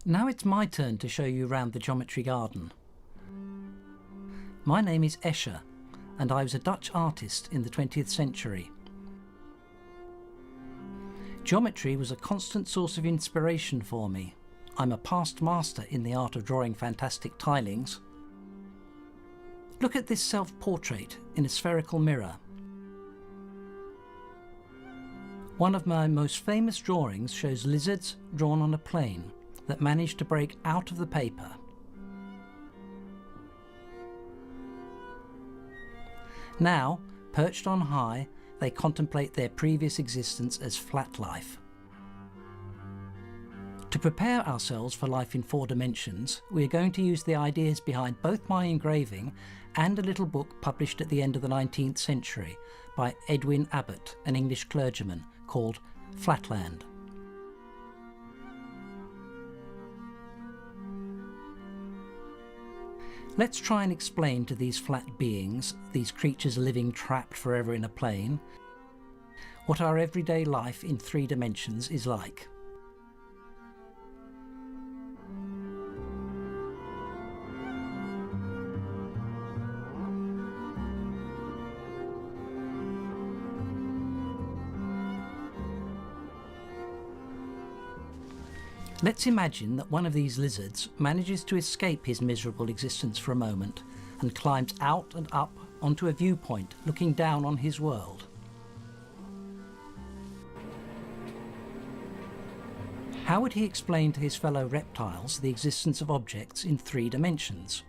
Now it's my turn to show you round the geometry garden. My name is Escher, and I was a Dutch artist in the 20th century. Geometry was a constant source of inspiration for me. I'm a past master in the art of drawing fantastic tilings. Look at this self-portrait in a spherical mirror. One of my most famous drawings shows lizards drawn on a plane that managed to break out of the paper. Now, perched on high, they contemplate their previous existence as flat life. To prepare ourselves for life in 4 dimensions, we are going to use the ideas behind both my engraving and a little book published at the end of the 19th century by Edwin Abbott, an English clergyman, called Flatland. Let's try and explain to these flat beings, these creatures living trapped forever in a plane, what our everyday life in 3 dimensions is like. Let's imagine that one of these lizards manages to escape his miserable existence for a moment and climbs out and up onto a viewpoint looking down on his world. How would he explain to his fellow reptiles the existence of objects in 3 dimensions?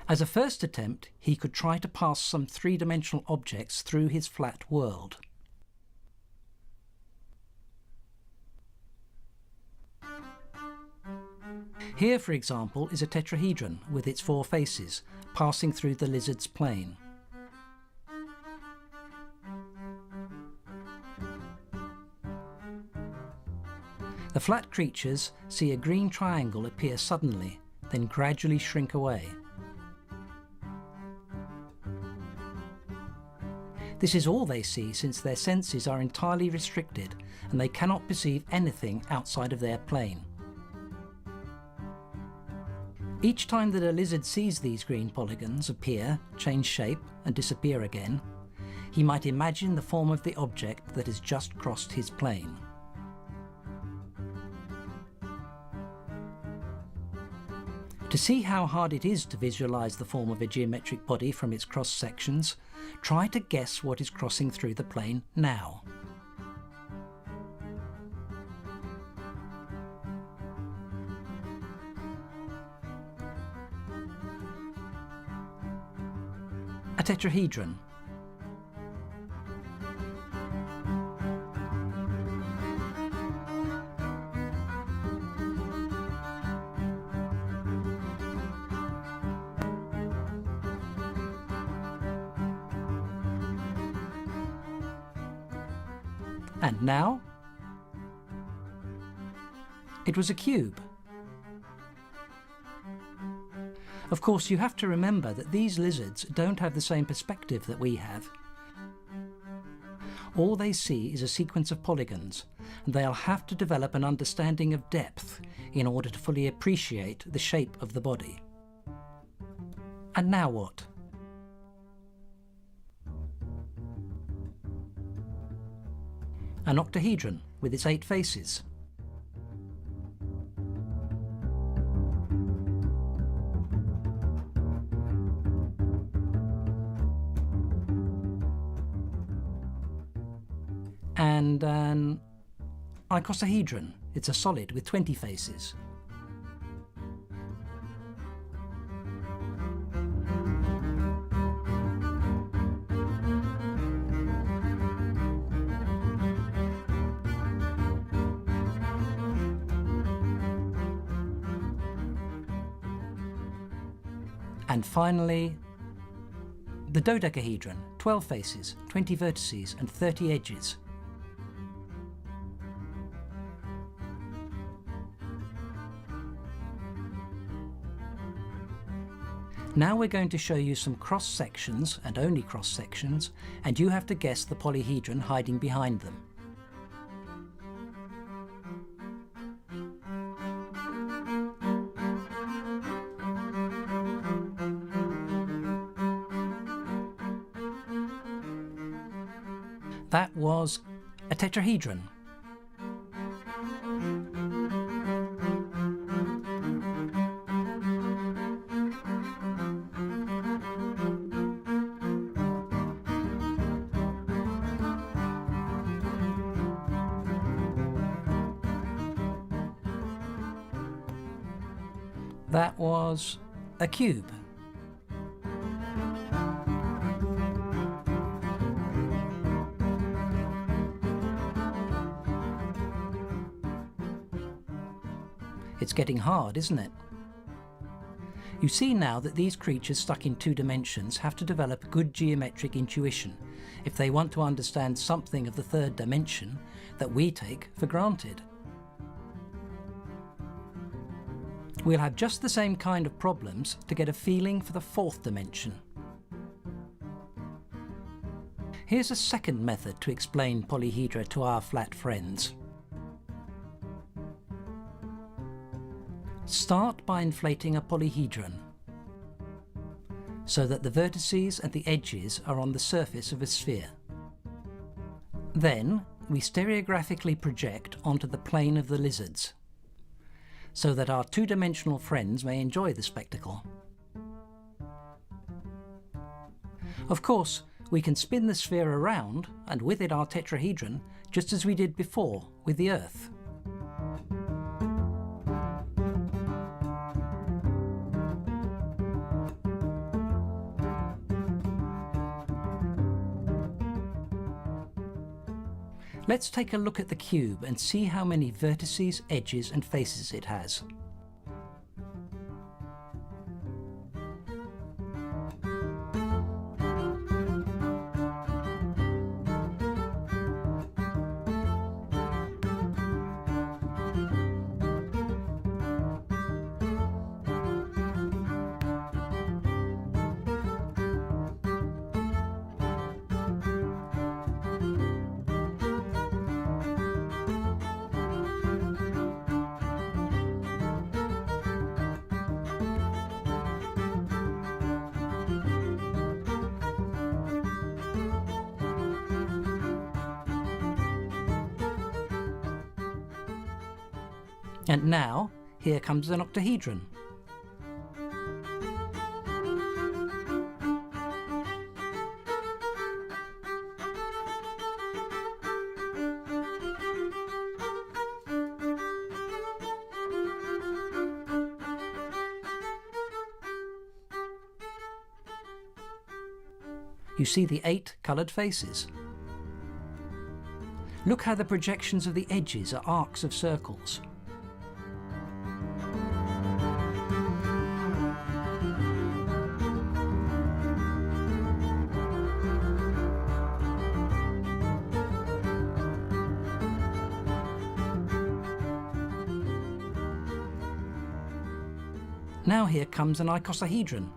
As a first attempt, he could try to pass some 3-dimensional objects through his flat world. Here, for example, is a tetrahedron with its 4 faces, passing through the lizard's plane. The flat creatures see a green triangle appear suddenly, then gradually shrink away. This is all they see, since their senses are entirely restricted and they cannot perceive anything outside of their plane. Each time that a lizard sees these green polygons appear, change shape and disappear again, he might imagine the form of the object that has just crossed his plane. To see how hard it is to visualize the form of a geometric body from its cross sections, try to guess what is crossing through the plane now. A tetrahedron. And now, it was a cube. Of course, you have to remember that these lizards don't have the same perspective that we have. All they see is a sequence of polygons, and they'll have to develop an understanding of depth in order to fully appreciate the shape of the body. And now what? An octahedron with its 8 faces. And an icosahedron. It's a solid with 20 faces. And finally, the dodecahedron, 12 faces, 20 vertices and 30 edges. Now we're going to show you some cross sections, and only cross sections, and you have to guess the polyhedron hiding behind them. That was a tetrahedron. That was a cube. It's getting hard, isn't it? You see now that these creatures stuck in 2 dimensions have to develop good geometric intuition if they want to understand something of the 3rd dimension that we take for granted. We'll have just the same kind of problems to get a feeling for the 4th dimension. Here's a second method to explain polyhedra to our flat friends. Start by inflating a polyhedron so that the vertices and the edges are on the surface of a sphere. Then we stereographically project onto the plane of the lizards so that our 2-dimensional friends may enjoy the spectacle. Of course, we can spin the sphere around and with it our tetrahedron, just as we did before with the Earth. Let's take a look at the cube and see how many vertices, edges and faces it has. And now, here comes an octahedron. You see the 8 coloured faces. Look how the projections of the edges are arcs of circles. Now here comes an icosahedron.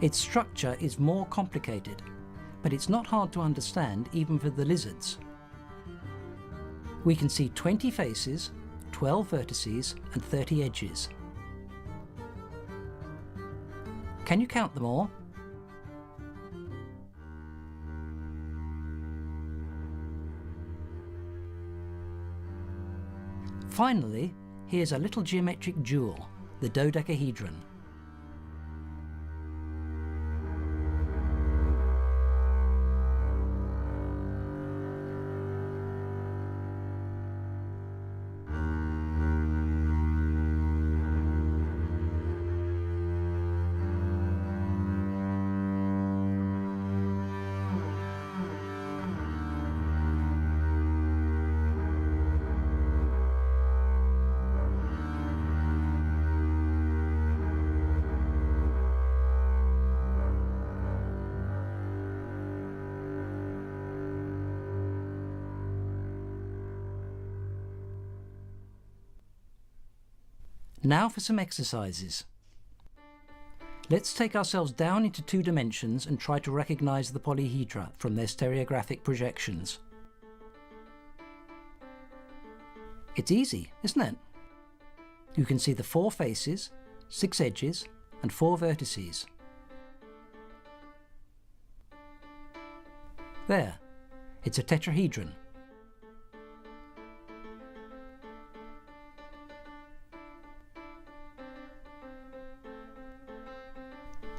Its structure is more complicated, but it's not hard to understand even for the lizards. We can see 20 faces, 12 vertices and 30 edges. Can you count them all? Finally, here's a little geometric jewel, the dodecahedron. Now for some exercises. Let's take ourselves down into 2 dimensions and try to recognise the polyhedra from their stereographic projections. It's easy, isn't it? You can see the 4 faces, 6 edges and 4 vertices. There, it's a tetrahedron.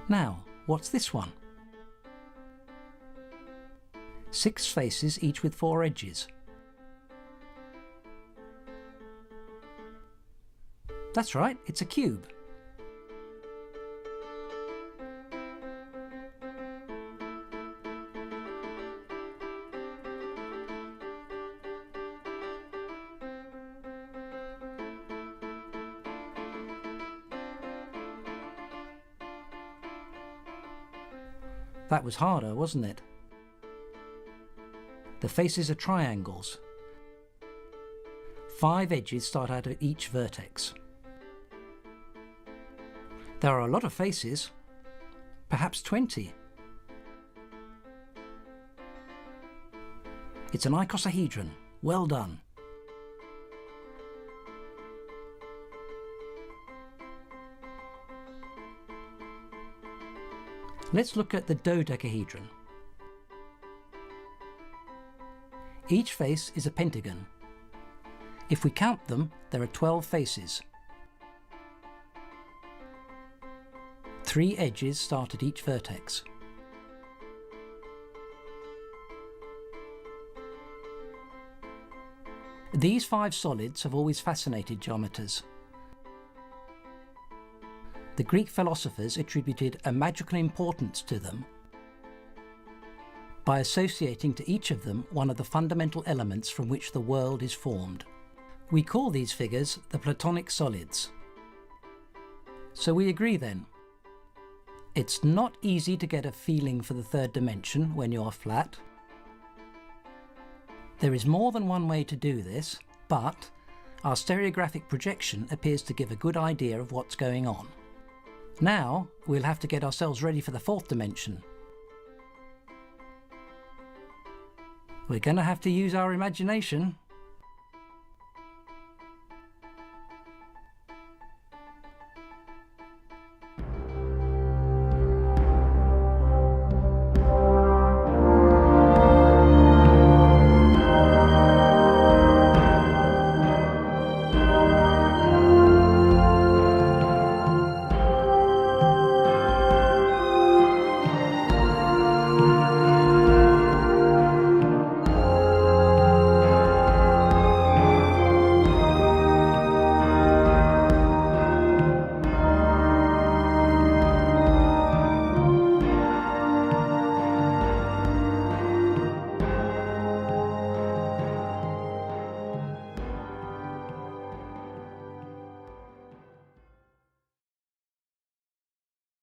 Now, what's this one? 6 faces, each with 4 edges. That's right, it's a cube. That was harder, wasn't it? The faces are triangles. 5 edges start out at each vertex. There are a lot of faces, perhaps 20. It's an icosahedron. Well done. Let's look at the dodecahedron. Each face is a pentagon. If we count them, there are 12 faces. 3 edges start at each vertex. These 5 solids have always fascinated geometers. The Greek philosophers attributed a magical importance to them by associating to each of them one of the fundamental elements from which the world is formed. We call these figures the Platonic solids. So we agree then. It's not easy to get a feeling for the 3rd dimension when you're flat. There is more than one way to do this, but our stereographic projection appears to give a good idea of what's going on. Now we'll have to get ourselves ready for the 4th dimension. We're going to have to use our imagination.